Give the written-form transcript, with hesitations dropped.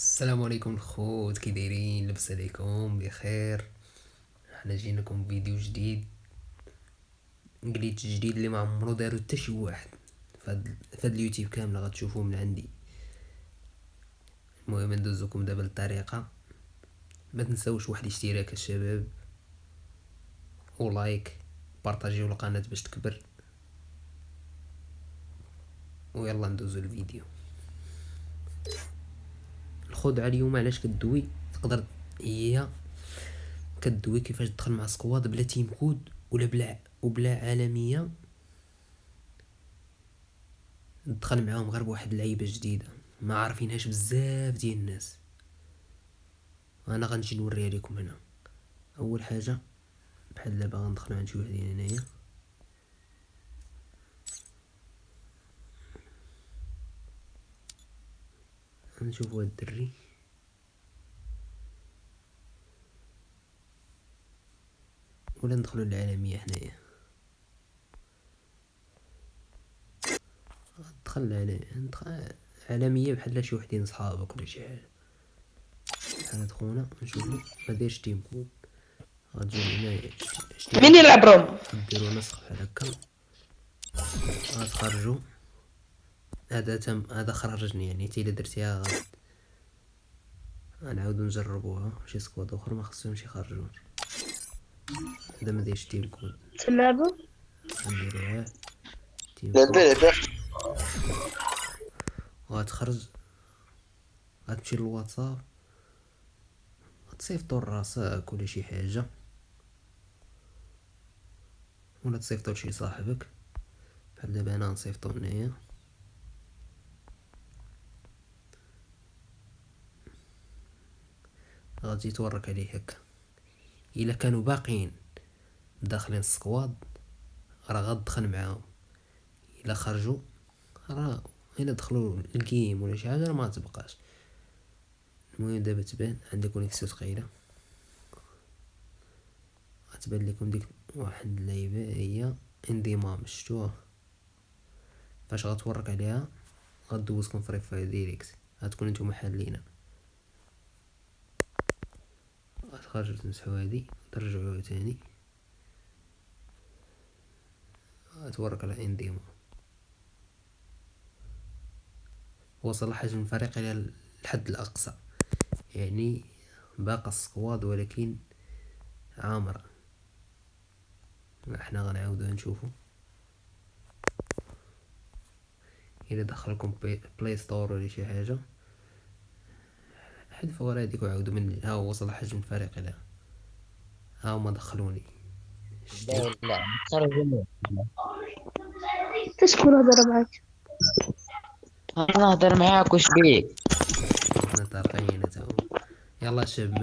السلام عليكم الخوت، كي دايرين؟ لاباس عليكم بخير؟ حنا جيناكم فيديو جديد، قليت جديد اللي ما عمرو دارو حتى شي واحد فهاد اليوتيوب كامله غتشوفوه من عندي. المهم ندوزوكم دابا للطريقه. ما تنساوش واحد الاشتراك الشباب، ولايك، بارطاجيو القناه باش تكبر، ويلا ندوزو الفيديو. الخدعه اليوم علاش كدوي تقدر هي كدوي كيفاش تدخل مع سكواد بلا تيم كود وبلا عالميه. ندخل معاهم غير بواحد اللعيبه جديده ما عارفينهاش بزاف ديال الناس. انا غنجي نوريها لكم هنا. اول حاجه بحال دابا غندخلو عند شي وحدين هنايا. غنشوفو هاد الدري، ولا ندخلو للعالميه هنايا. ندخل عالميه بحال شي وحدين صحابك ولا شي حاجه. بحال هاد خونا نشوفو ما دايرش تيم كود. غتجيو هنايا مين اشتراك، يلعب روم؟ غديرو نسخ بحال هكا، غتخرجو. هذا خرجني يعني حتى الا درتيها غنعاودو نجربوها شي سكواد اخر ما خصهمش يخرجوا. هذا ما دايرش تيم كود، تلعبوا؟ غنديروها تيم لا كود. البارح وغتخرج، غتمشي للواتساب، غتصيفطو لراسك ولا شي حاجه، ولا تصيفطو لشي صاحبك. بحال دابا انا نصيفطو هنايا. غتجي تورك عليه هكا. الا كانوا باقيين داخلين السكواد راه غتدخل معاهم. الا خرجوا راه الا دخلوا الجيم ولا شي حاجه راه ما تبقاش. المهم دابا تبان عندي كونيكسيون ثقيله، غتبان لكم ديك واحد اللعيبه هي انضمام، شفتوها؟ فاش غتورك عليها غدوزكم فري فاير ديريكت، غتكون نتوما حالينها. غتخرجوا تمسحوا هادي ترجعوها تاني، غتورك على انضمام. وصل حجم الفريق الى الحد الاقصى، يعني باقى السكواد ولكن عامرة. احنا غنعاودو نشوفو الى دخلكم بلاي ستور ولا شي حاجه. حذفوا غير هاديك وعاودوا من ها هو وصل حجم الفريق الى ها هما دخلوني. شتي؟ لا خرجوا. تشكون هضر معاك؟ انا نهضر معاك وش بيك؟ احنا طارقين تا هما. يلا شباب.